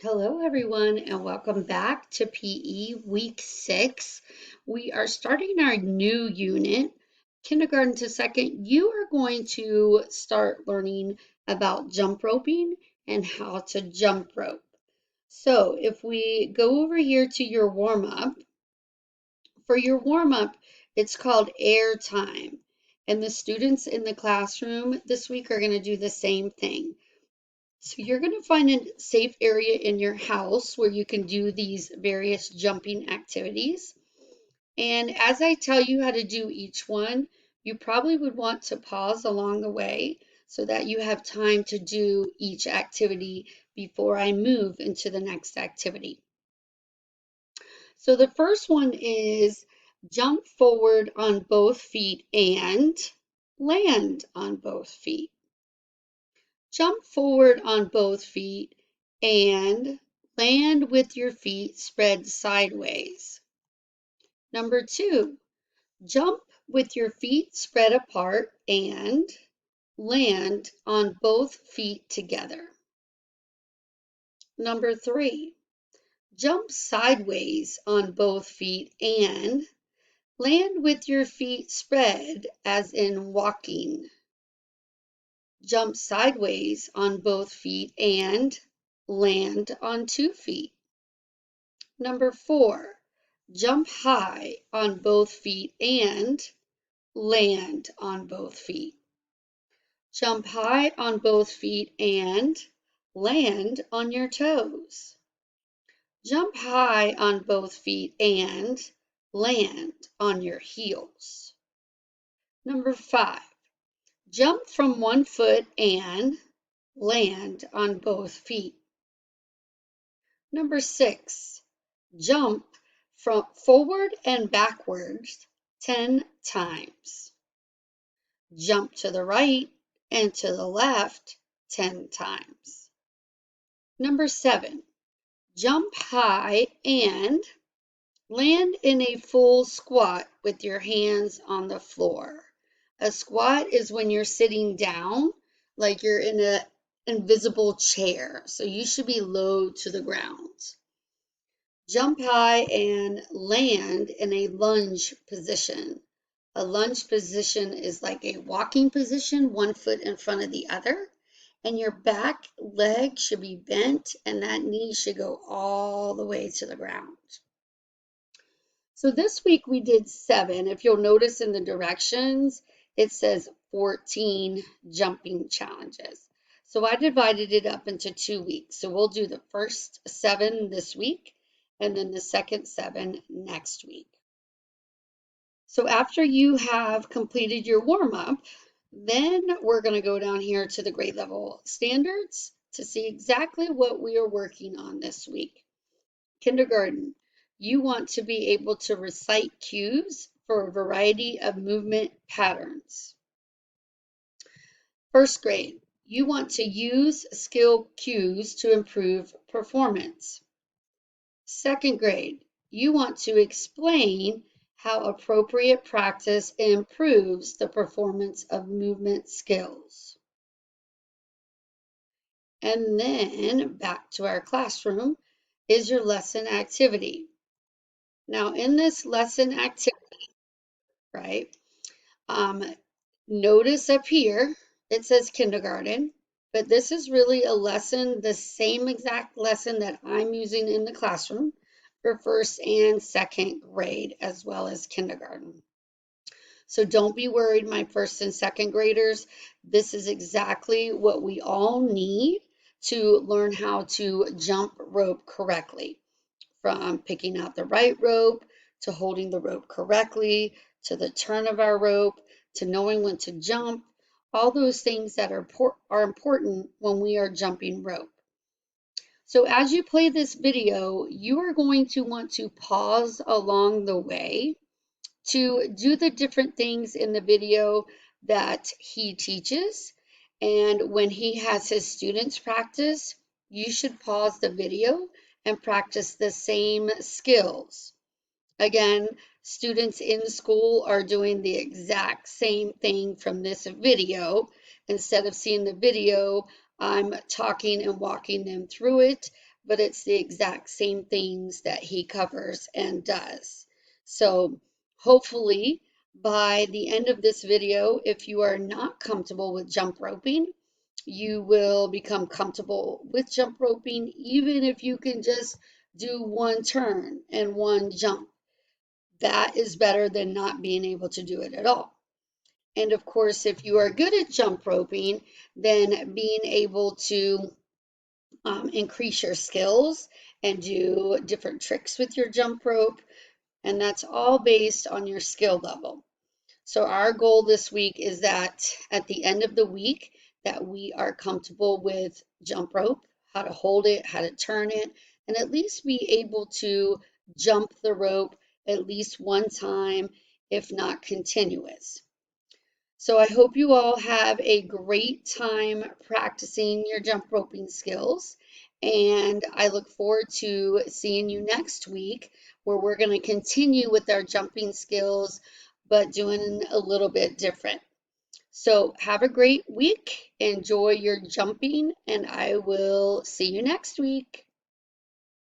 Hello, everyone, and welcome back to PE Week 6. We are starting our new unit, kindergarten to second. You are going to start learning about jump roping and how to jump rope. So, if we go over here to your warm up, for your warm up, it's called air time. And the students in the classroom this week are going to do the same thing. So you're going to find a safe area in your house where you can do these various jumping activities. And as I tell you how to do each one, you probably would want to pause along the way so that you have time to do each activity before I move into the next activity. So the first one is jump forward on both feet and land on both feet. Jump forward on both feet and land with your feet spread sideways. Number 2, jump with your feet spread apart and land on both feet together. Number 3, jump sideways on both feet and land with your feet spread as in walking. Jump sideways on both feet and land on 2 feet. Number 4, jump high on both feet and land on both feet. Jump high on both feet and land on your toes. Jump high on both feet and land on your heels. Number 5, jump from one foot and land on both feet. Number 6, jump from forward and backwards 10 times. Jump to the right and to the left 10 times. Number 7, jump high and land in a full squat with your hands on the floor. A squat is when you're sitting down, like you're in an invisible chair. So you should be low to the ground. Jump high and land in a lunge position. A lunge position is like a walking position, one foot in front of the other, and your back leg should be bent and that knee should go all the way to the ground. So this week we did 7. If you'll notice in the directions, it says 14 jumping challenges. So I divided it up into 2 weeks. So we'll do the first 7 this week and then the second 7 next week. So after you have completed your warm-up, then we're going to go down here to the grade level standards to see exactly what we are working on this week. Kindergarten, you want to be able to recite cues for a variety of movement patterns. First grade, you want to use skill cues to improve performance. Second grade, you want to explain how appropriate practice improves the performance of movement skills. And then back to our classroom is your lesson activity. Now in this lesson activity, right, notice up here, it says kindergarten, but this is really a lesson, the same exact lesson that I'm using in the classroom for first and second grade as well as kindergarten. So don't be worried, my first and second graders. This is exactly what we all need to learn how to jump rope correctly, from picking out the right rope to holding the rope correctly to the turn of our rope to knowing when to jump, all those things that are important when we are jumping rope. So as you play this video, you are going to want to pause along the way to do the different things in the video that he teaches. And when he has his students practice, you should pause the video and practice the same skills. Again, students in school are doing the exact same thing from this video. Instead of seeing the video, I'm talking and walking them through it. but it's the exact same things that he covers and does. So hopefully by the end of this video, if you are not comfortable with jump roping, you will become comfortable with jump roping, even if you can just do one turn and one jump. That is better than not being able to do it at all. And of course, if you are good at jump roping, then being able to increase your skills and do different tricks with your jump rope. And that's all based on your skill level. So our goal this week is that at the end of the week that we are comfortable with jump rope, how to hold it, how to turn it, and at least be able to jump the rope at least one time, if not continuous. So I hope you all have a great time practicing your jump roping skills. And I look forward to seeing you next week where we're going to continue with our jumping skills, but doing a little bit different. So have a great week. Enjoy your jumping, and I will see you next week.